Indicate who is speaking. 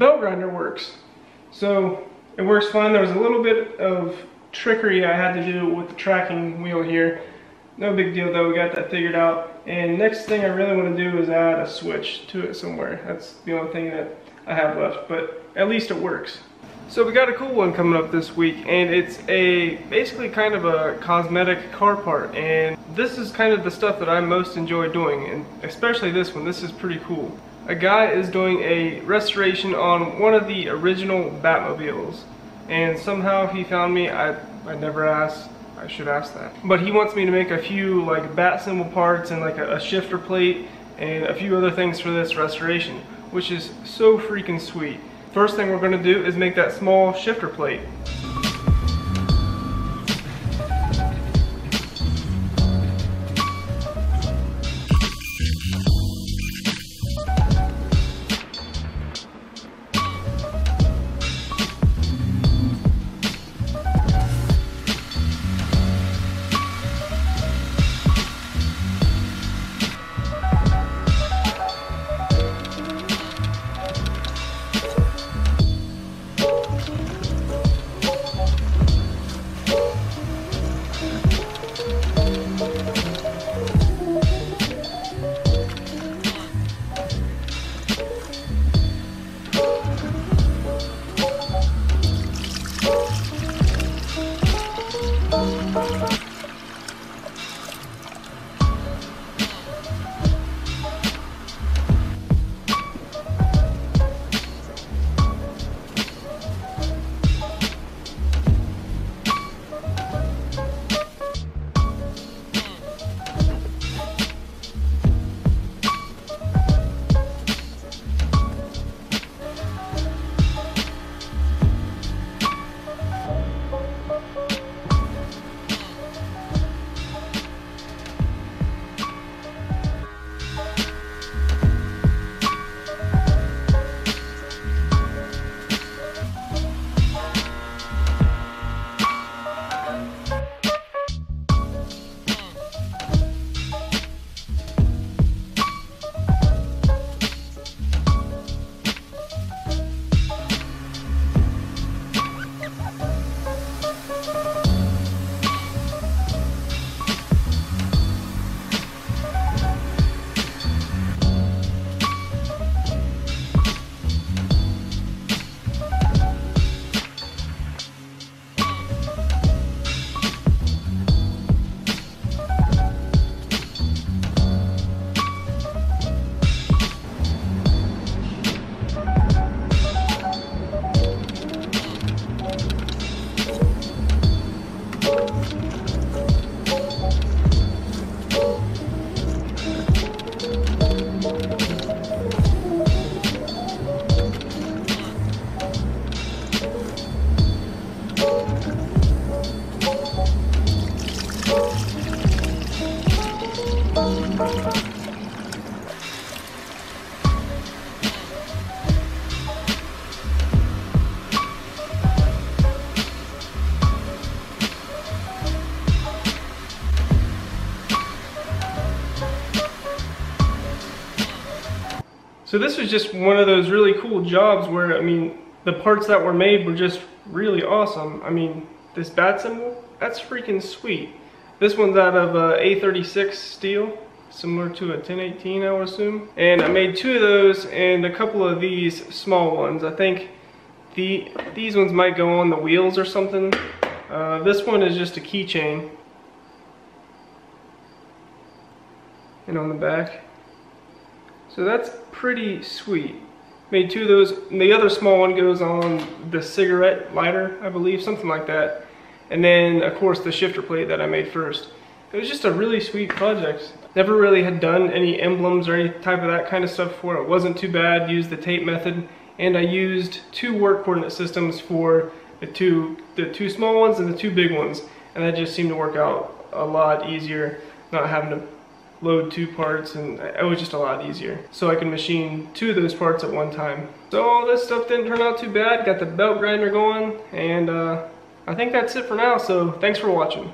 Speaker 1: belt grinder works. So it works fine. There was a little bit of trickery I had to do with the tracking wheel here. No big deal though, we got that figured out. And next thing I really want to do is add a switch to it somewhere. That's the only thing that I have left, but at least it works. So we got a cool one coming up this week, and it's basically kind of a cosmetic car part, and this is kind of the stuff that I most enjoy doing, and especially this one. This is pretty cool. A guy is doing a restoration on one of the original Batmobiles, and somehow he found me. I never asked. I should ask that. But he wants me to make a few like bat symbol parts and like a shifter plate and a few other things for this restoration, which is so freaking sweet. First thing we're going to do is make that small shifter plate. So this was just one of those really cool jobs where, I mean, the parts that were made were just really awesome. I mean, this bat symbol, that's freaking sweet. This one's out of A36 steel, similar to a 1018, I would assume. And I made two of those and a couple of these small ones. I think these ones might go on the wheels or something. This one is just a keychain. And on the back. So that's pretty sweet. Made two of those, and the other small one goes on the cigarette lighter, I believe, something like that. And then, of course, the shifter plate that I made first. It was just a really sweet project. Never really had done any emblems or any type of that kind of stuff before. It wasn't too bad. Used the tape method, and I used two work coordinate systems for the two small ones and the two big ones, and that just seemed to work out a lot easier, not having to load two parts, and it was just a lot easier. So I can machine two of those parts at one time. So all this stuff didn't turn out too bad. Got the belt grinder going, and I think that's it for now, so thanks for watching.